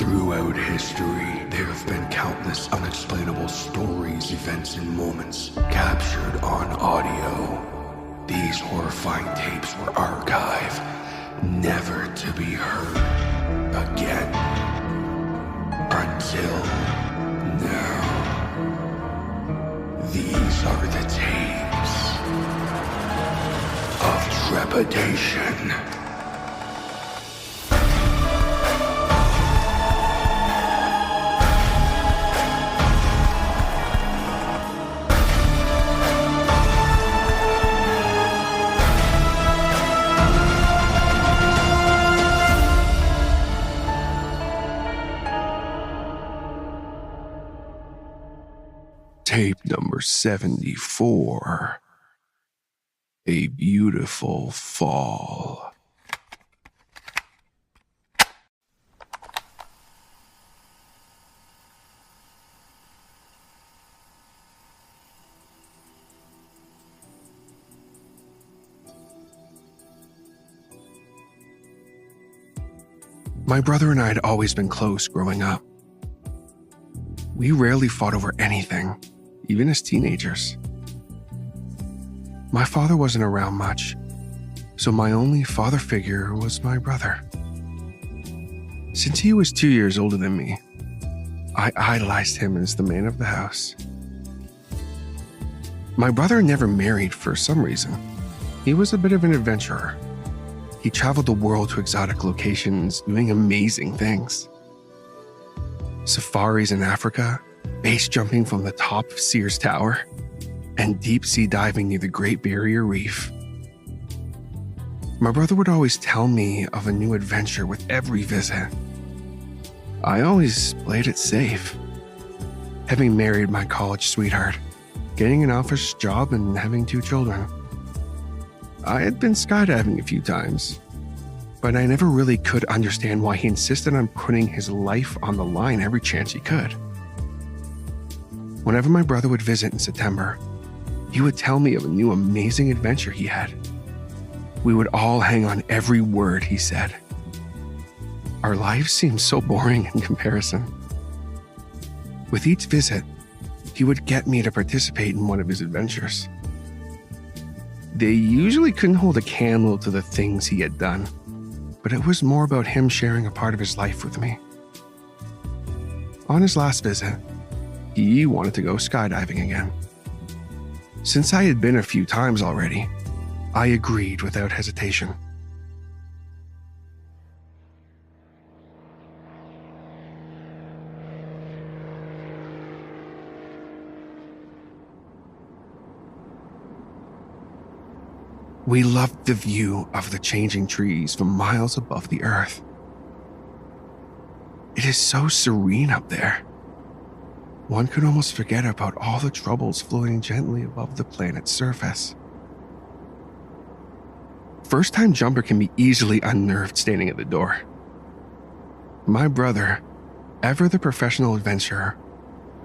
Throughout history, there have been countless unexplainable stories, events, and moments captured on audio. These horrifying tapes were archived, never to be heard again. Until now. These are the tapes of trepidation. Tape number 74. A Beautiful Fall. My brother and I had always been close growing up. We rarely fought over anything, even as teenagers. My father wasn't around much, so my only father figure was my brother. Since he was 2 years older than me, I idolized him as the man of the house. My brother never married for some reason. He was a bit of an adventurer. He traveled the world to exotic locations, doing amazing things. Safaris in Africa, base jumping from the top of Sears Tower, and deep sea diving near the Great Barrier Reef. My brother would always tell me of a new adventure with every visit. I always played it safe. Having married my college sweetheart, getting an office job, and having 2 children. I had been skydiving a few times, but I never really could understand why he insisted on putting his life on the line every chance he could. Whenever my brother would visit in September, he would tell me of a new amazing adventure he had. We would all hang on every word he said. Our lives seemed so boring in comparison. With each visit, he would get me to participate in one of his adventures. They usually couldn't hold a candle to the things he had done, but it was more about him sharing a part of his life with me. On his last visit, he wanted to go skydiving again. Since I had been a few times already, I agreed without hesitation. We loved the view of the changing trees from miles above the earth. It is so serene up there. One could almost forget about all the troubles floating gently above the planet's surface. First-time jumper can be easily unnerved standing at the door. My brother, ever the professional adventurer,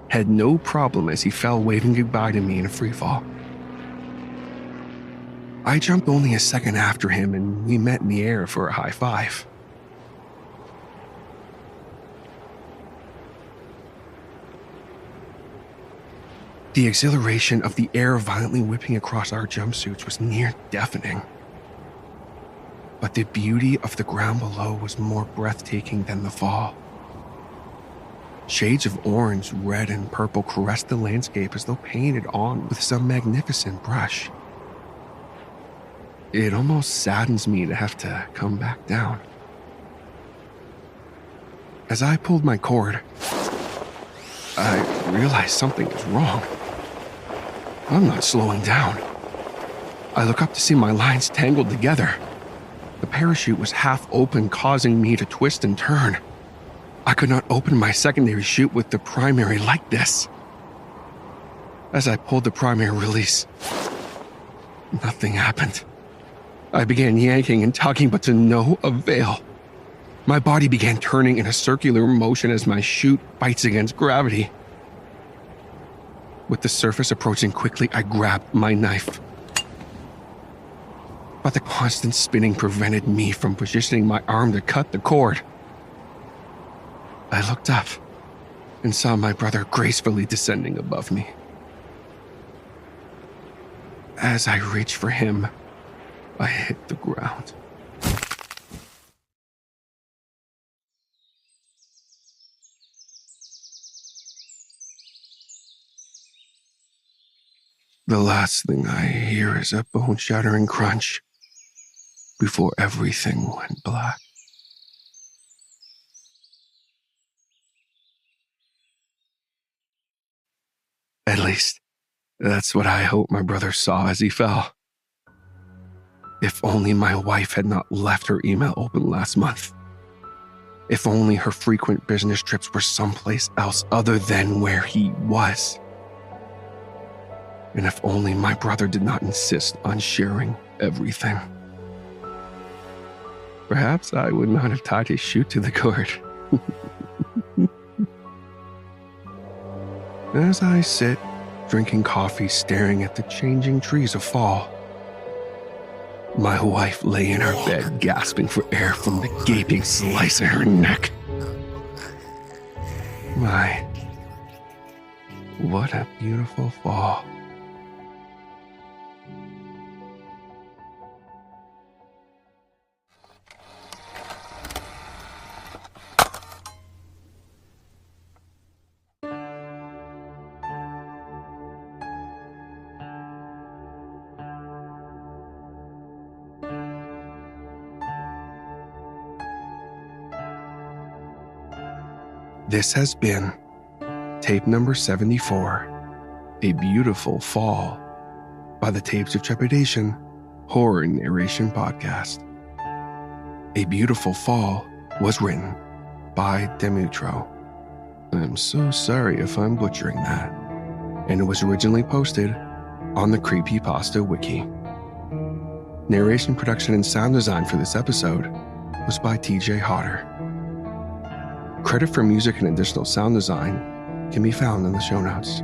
had no problem as he fell waving goodbye to me in a freefall. I jumped only a second after him and we met in the air for a high five. The exhilaration of the air violently whipping across our jumpsuits was near deafening. But the beauty of the ground below was more breathtaking than the fall. Shades of orange, red, and purple caressed the landscape as though painted on with some magnificent brush. It almost saddens me to have to come back down. As I pulled my cord, I realized something was wrong. I'm not slowing down. I look up to see my lines tangled together. The parachute was half open, causing me to twist and turn. I could not open my secondary chute with the primary like this. As I pulled the primary release, nothing happened. I began yanking and tugging, but to no avail. My body began turning in a circular motion as my chute bites against gravity. With the surface approaching quickly, I grabbed my knife. But the constant spinning prevented me from positioning my arm to cut the cord. I looked up and saw my brother gracefully descending above me. As I reached for him, I hit the ground. The last thing I hear is a bone-shattering crunch before everything went black. At least, that's what I hope my brother saw as he fell. If only my wife had not left her email open last month. If only her frequent business trips were someplace else other than where he was. And if only my brother did not insist on sharing everything. Perhaps I would not have tied his shoe to the cord. As I sit, drinking coffee, staring at the changing trees of fall, my wife lay in her bed, gasping for air from the gaping slice in her neck. My, what a beautiful fall. This has been tape number 74, A Beautiful Fall, by the Tapes of Trepidation Horror Narration Podcast. A Beautiful Fall was written by Demuerto. I'm so sorry if I'm butchering that. And it was originally posted on the Creepypasta Wiki. Narration, production, and sound design for this episode was by TJ Hodder. Credit for music and additional sound design can be found in the show notes.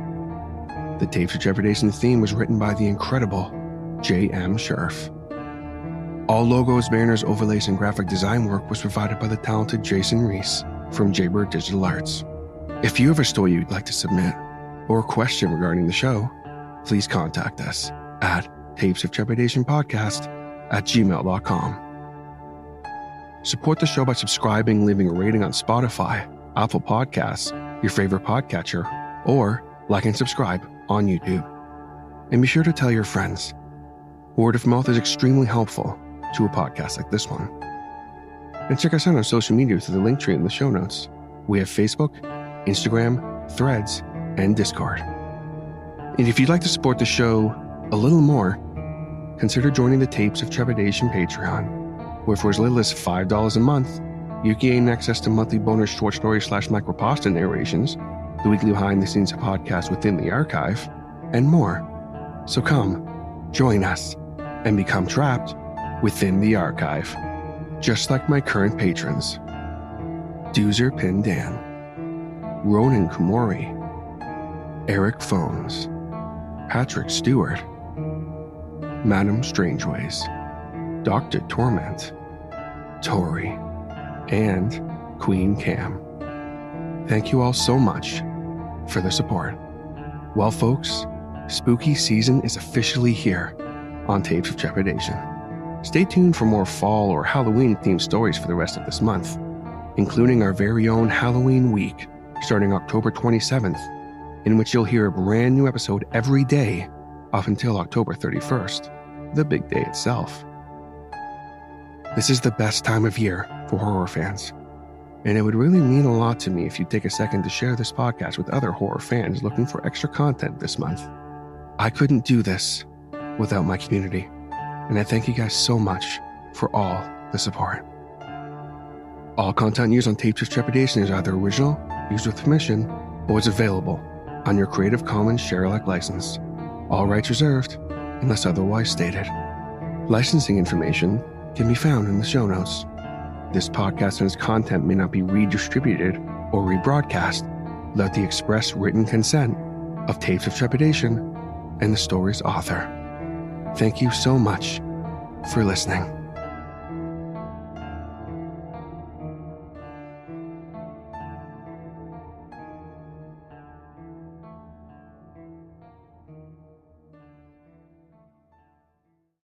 The Tapes of Trepidation theme was written by the incredible J.M. Scherf. All logos, banners, overlays, and graphic design work was provided by the talented Jason Reese from Jaybird Digital Arts. If you have a story you'd like to submit or a question regarding the show, please contact us at tapesoftrepidation.podcast@gmail.com. Support the show by subscribing, leaving a rating on Spotify, Apple Podcasts, your favorite podcatcher, or like and subscribe on YouTube. And be sure to tell your friends. Word of mouth is extremely helpful to a podcast like this one. And check us out on social media through the link tree in the show notes. We have Facebook, Instagram, Threads, and Discord. And if you'd like to support the show a little more, consider joining the Tapes of Trepidation Patreon, where for as little as $5 a month, you can gain access to monthly bonus short stories / micropasta narrations, the weekly behind-the-scenes podcast within the archive, and more. So come, join us, and become trapped within the archive, just like my current patrons: Doozer Pindan, Ronan Kumori, Eric Phones, Patrick Stewart, Madam Strangeways, Dr. Torment, Tori, and Queen Cam. Thank you all so much for the support. Well, folks, spooky season is officially here on Tapes of Trepidation. Stay tuned for more fall or Halloween-themed stories for the rest of this month, including our very own Halloween week starting October 27th, in which you'll hear a brand new episode every day up until October 31st, the big day itself. This is the best time of year for horror fans, and it would really mean a lot to me if you'd take a second to share this podcast with other horror fans looking for extra content this month. I couldn't do this without my community, and I thank you guys so much for all the support. All content used on Tapes of Trepidation is either original, used with permission, or is available on your Creative Commons share-alike license. All rights reserved, unless otherwise stated. Licensing information can be found in the show notes. This podcast and its content may not be redistributed or rebroadcast without the express written consent of Tapes of Trepidation and the story's author. Thank you so much for listening.